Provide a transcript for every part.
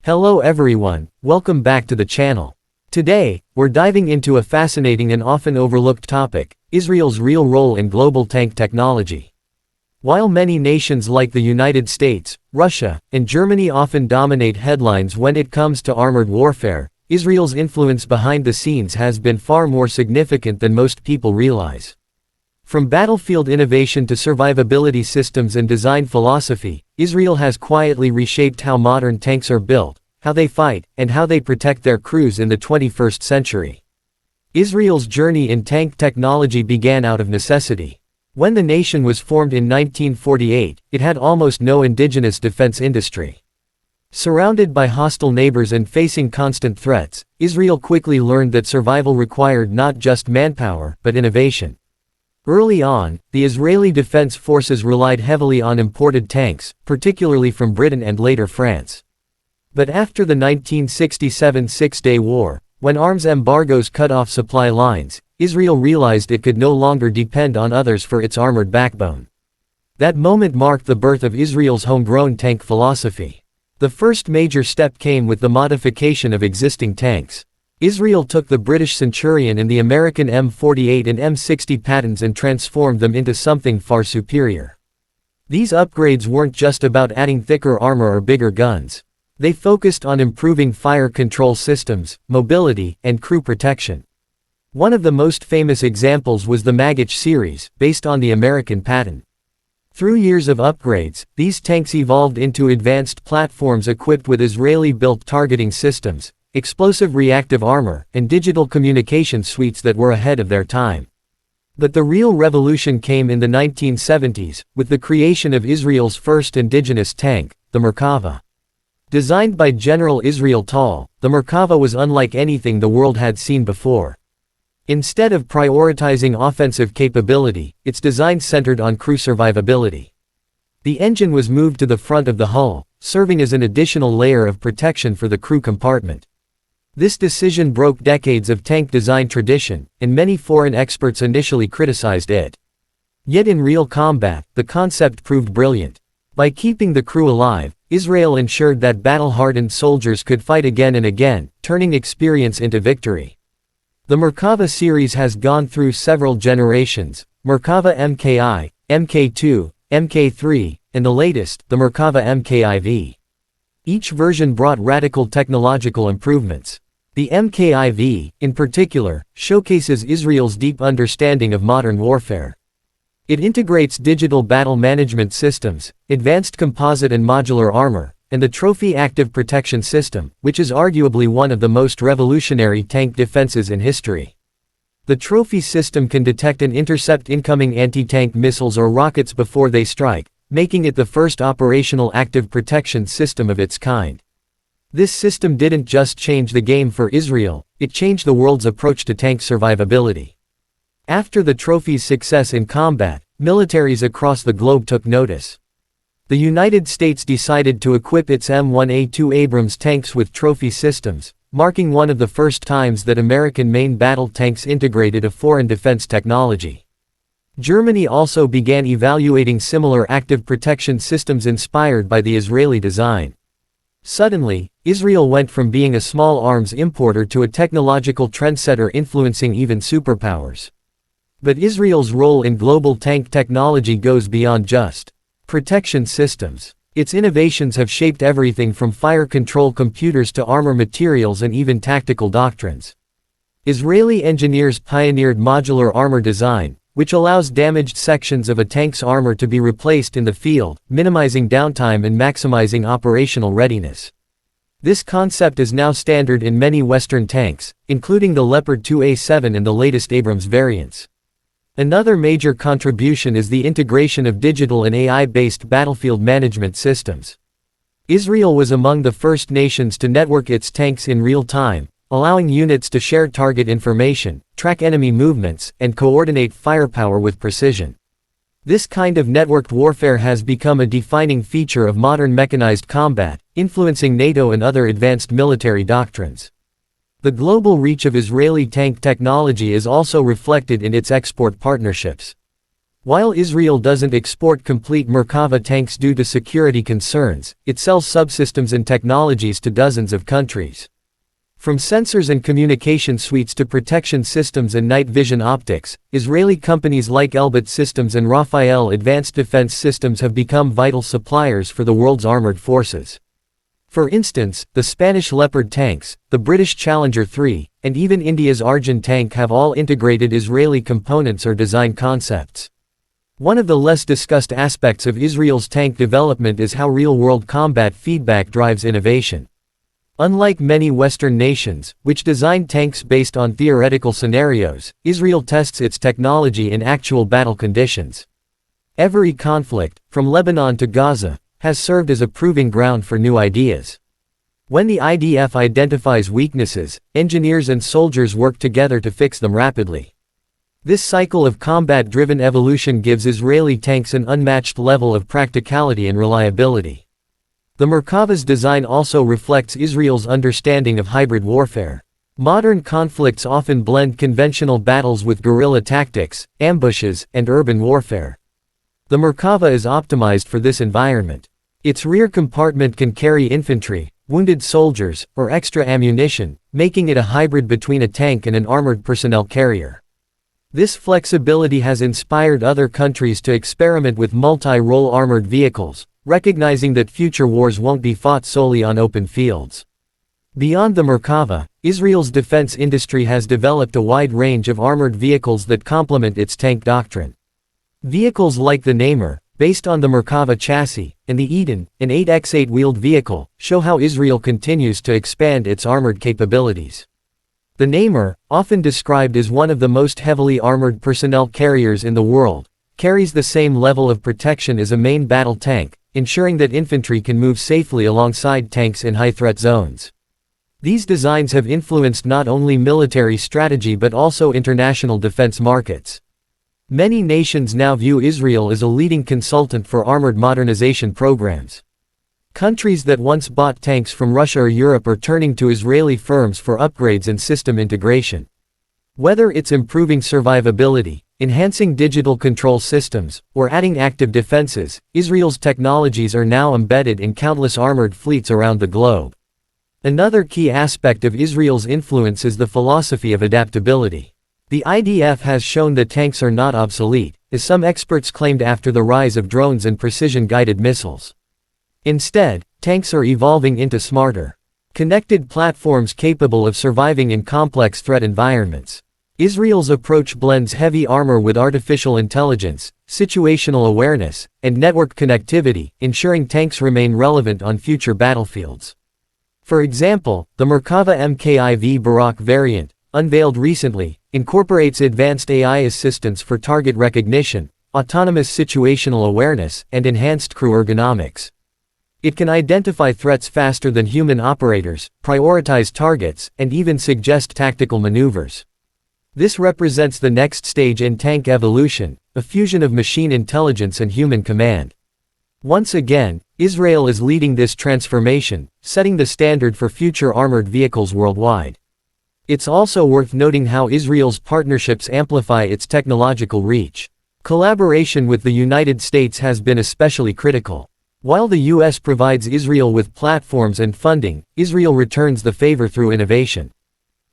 Hello everyone, welcome back to the channel. Today, we're diving into a fascinating and often overlooked topic, Israel's real role in global tank technology. While many nations like the United States, Russia, and Germany often dominate headlines when it comes to armored warfare, Israel's influence behind the scenes has been far more significant than most people realize. From battlefield innovation to survivability systems and design philosophy, Israel has quietly reshaped how modern tanks are built, how they fight, and how they protect their crews in the 21st century. Israel's journey in tank technology began out of necessity. When the nation was formed in 1948, it had almost no indigenous defense industry. Surrounded by hostile neighbors and facing constant threats, Israel quickly learned that survival required not just manpower, but innovation. Early on, the Israeli Defense Forces relied heavily on imported tanks, particularly from Britain and later France. But after the 1967 Six-Day War, when arms embargoes cut off supply lines, Israel realized it could no longer depend on others for its armored backbone. That moment marked the birth of Israel's homegrown tank philosophy. The first major step came with the modification of existing tanks. Israel took the British Centurion and the American M48 and M60 patents and transformed them into something far superior. These upgrades weren't just about adding thicker armor or bigger guns. They focused on improving fire control systems, mobility, and crew protection. One of the most famous examples was the Magich series, based on the American patent. Through years of upgrades, these tanks evolved into advanced platforms equipped with Israeli-built targeting systems, explosive reactive armor, and digital communication suites that were ahead of their time. But the real revolution came in the 1970s, with the creation of Israel's first indigenous tank, the Merkava. Designed by General Israel Tal, the Merkava was unlike anything the world had seen before. Instead of prioritizing offensive capability, its design centered on crew survivability. The engine was moved to the front of the hull, serving as an additional layer of protection for the crew compartment. This decision broke decades of tank design tradition, and many foreign experts initially criticized it. Yet in real combat, the concept proved brilliant. By keeping the crew alive, Israel ensured that battle-hardened soldiers could fight again and again, turning experience into victory. The Merkava series has gone through several generations, Merkava MKI, MK2, MK3, and the latest, the Merkava MKIV. Each version brought radical technological improvements. The MKIV, in particular, showcases Israel's deep understanding of modern warfare. It integrates digital battle management systems, advanced composite and modular armor, and the Trophy Active Protection System, which is arguably one of the most revolutionary tank defenses in history. The Trophy system can detect and intercept incoming anti-tank missiles or rockets before they strike, making it the first operational active protection system of its kind. This system didn't just change the game for Israel, it changed the world's approach to tank survivability. After the Trophy's success in combat, militaries across the globe took notice. The United States decided to equip its M1A2 Abrams tanks with Trophy systems, marking one of the first times that American main battle tanks integrated a foreign defense technology. Germany also began evaluating similar active protection systems inspired by the Israeli design. Suddenly, Israel went from being a small arms importer to a technological trendsetter influencing even superpowers. But Israel's role in global tank technology goes beyond just protection systems. Its innovations have shaped everything from fire control computers to armor materials and even tactical doctrines. Israeli engineers pioneered modular armor design, which allows damaged sections of a tank's armor to be replaced in the field, minimizing downtime and maximizing operational readiness. This concept is now standard in many Western tanks, including the Leopard 2A7 and the latest Abrams variants. Another major contribution is the integration of digital and AI-based battlefield management systems. Israel was among the first nations to network its tanks in real time, allowing units to share target information, track enemy movements, and coordinate firepower with precision. This kind of networked warfare has become a defining feature of modern mechanized combat, influencing NATO and other advanced military doctrines. The global reach of Israeli tank technology is also reflected in its export partnerships. While Israel doesn't export complete Merkava tanks due to security concerns, it sells subsystems and technologies to dozens of countries. From sensors and communication suites to protection systems and night vision optics, Israeli companies like Elbit Systems and Rafael Advanced Defense Systems have become vital suppliers for the world's armored forces. For instance, the Spanish Leopard tanks, the British Challenger 3, and even India's Arjun tank have all integrated Israeli components or design concepts. One of the less discussed aspects of Israel's tank development is how real-world combat feedback drives innovation. Unlike many Western nations, which designed tanks based on theoretical scenarios, Israel tests its technology in actual battle conditions. Every conflict, from Lebanon to Gaza, has served as a proving ground for new ideas. When the IDF identifies weaknesses, engineers and soldiers work together to fix them rapidly. This cycle of combat-driven evolution gives Israeli tanks an unmatched level of practicality and reliability. The Merkava's design also reflects Israel's understanding of hybrid warfare. Modern conflicts often blend conventional battles with guerrilla tactics, ambushes, and urban warfare. The Merkava is optimized for this environment. Its rear compartment can carry infantry, wounded soldiers, or extra ammunition, making it a hybrid between a tank and an armored personnel carrier. This flexibility has inspired other countries to experiment with multi-role armored vehicles, recognizing that future wars won't be fought solely on open fields. Beyond the Merkava, Israel's defense industry has developed a wide range of armored vehicles that complement its tank doctrine. Vehicles like the Namer, based on the Merkava chassis, and the Eden, an 8x8 wheeled vehicle, show how Israel continues to expand its armored capabilities. The Namer, often described as one of the most heavily armored personnel carriers in the world, carries the same level of protection as a main battle tank, ensuring that infantry can move safely alongside tanks in high-threat zones. These designs have influenced not only military strategy but also international defense markets. Many nations now view Israel as a leading consultant for armored modernization programs. Countries that once bought tanks from Russia or Europe are turning to Israeli firms for upgrades and system integration. Whether it's improving survivability, enhancing digital control systems, or adding active defenses, Israel's technologies are now embedded in countless armored fleets around the globe. Another key aspect of Israel's influence is the philosophy of adaptability. The IDF has shown that tanks are not obsolete, as some experts claimed after the rise of drones and precision-guided missiles. Instead, tanks are evolving into smarter, connected platforms capable of surviving in complex threat environments. Israel's approach blends heavy armor with artificial intelligence, situational awareness, and network connectivity, ensuring tanks remain relevant on future battlefields. For example, the Merkava MKIV Barak variant, unveiled recently, incorporates advanced AI assistance for target recognition, autonomous situational awareness, and enhanced crew ergonomics. It can identify threats faster than human operators, prioritize targets, and even suggest tactical maneuvers. This represents the next stage in tank evolution, a fusion of machine intelligence and human command. Once again, Israel is leading this transformation, setting the standard for future armored vehicles worldwide. It's also worth noting how Israel's partnerships amplify its technological reach. Collaboration with the United States has been especially critical. While the U.S. provides Israel with platforms and funding, Israel returns the favor through innovation.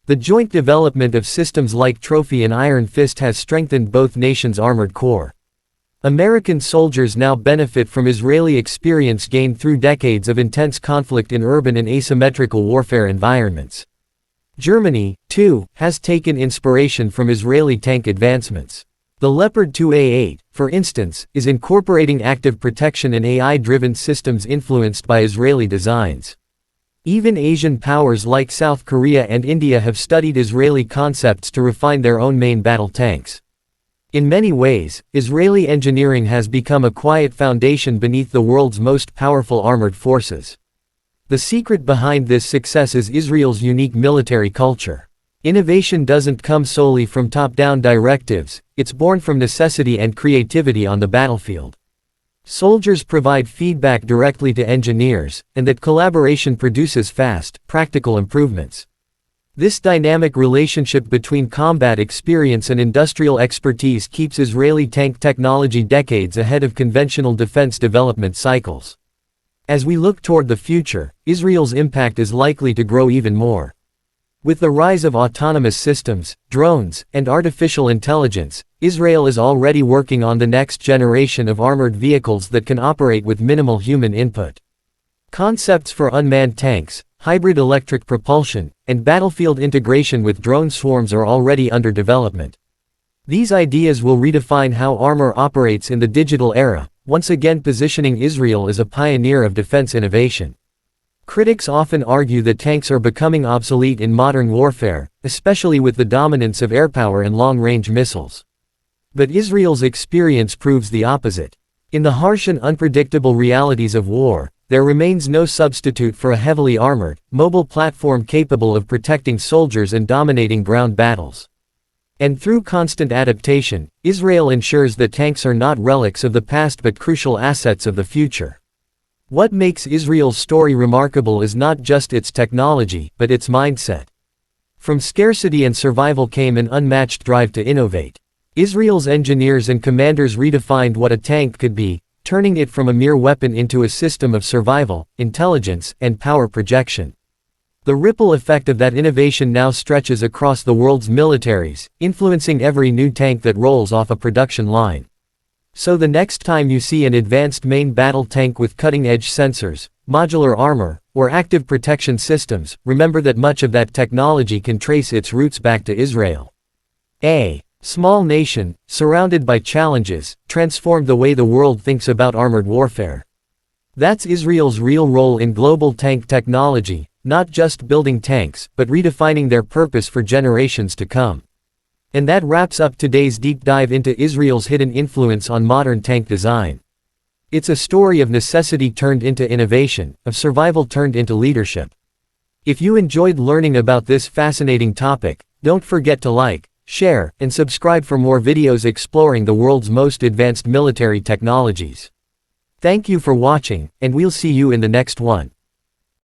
The joint development of systems like Trophy and Iron Fist has strengthened both nations' armored core. American soldiers now benefit from Israeli experience gained through decades of intense conflict in urban and asymmetrical warfare environments. Germany, too, has taken inspiration from Israeli tank advancements. The Leopard 2A8, for instance, is incorporating active protection and AI-driven systems influenced by Israeli designs. Even Asian powers like South Korea and India have studied Israeli concepts to refine their own main battle tanks. In many ways, Israeli engineering has become a quiet foundation beneath the world's most powerful armored forces. The secret behind this success is Israel's unique military culture. Innovation doesn't come solely from top-down directives, it's born from necessity and creativity on the battlefield. Soldiers provide feedback directly to engineers, and that collaboration produces fast, practical improvements. This dynamic relationship between combat experience and industrial expertise keeps Israeli tank technology decades ahead of conventional defense development cycles. As we look toward the future, Israel's impact is likely to grow even more. With the rise of autonomous systems, drones, and artificial intelligence, Israel is already working on the next generation of armored vehicles that can operate with minimal human input. Concepts for unmanned tanks, hybrid electric propulsion, and battlefield integration with drone swarms are already under development. These ideas will redefine how armor operates in the digital era, once again positioning Israel as a pioneer of defense innovation. Critics often argue that tanks are becoming obsolete in modern warfare, especially with the dominance of air power and long-range missiles. But Israel's experience proves the opposite. In the harsh and unpredictable realities of war, there remains no substitute for a heavily armored, mobile platform capable of protecting soldiers and dominating ground battles. And through constant adaptation, Israel ensures that tanks are not relics of the past but crucial assets of the future. What makes Israel's story remarkable is not just its technology, but its mindset. From scarcity and survival came an unmatched drive to innovate. Israel's engineers and commanders redefined what a tank could be, turning it from a mere weapon into a system of survival, intelligence, and power projection. The ripple effect of that innovation now stretches across the world's militaries, influencing every new tank that rolls off a production line. So the next time you see an advanced main battle tank with cutting-edge sensors, modular armor, or active protection systems, remember that much of that technology can trace its roots back to Israel. A small nation, surrounded by challenges, transformed the way the world thinks about armored warfare. That's Israel's real role in global tank technology, not just building tanks, but redefining their purpose for generations to come. And that wraps up today's deep dive into Israel's hidden influence on modern tank design. It's a story of necessity turned into innovation, of survival turned into leadership. If you enjoyed learning about this fascinating topic, don't forget to like, share, and subscribe for more videos exploring the world's most advanced military technologies. Thank you for watching, and we'll see you in the next one.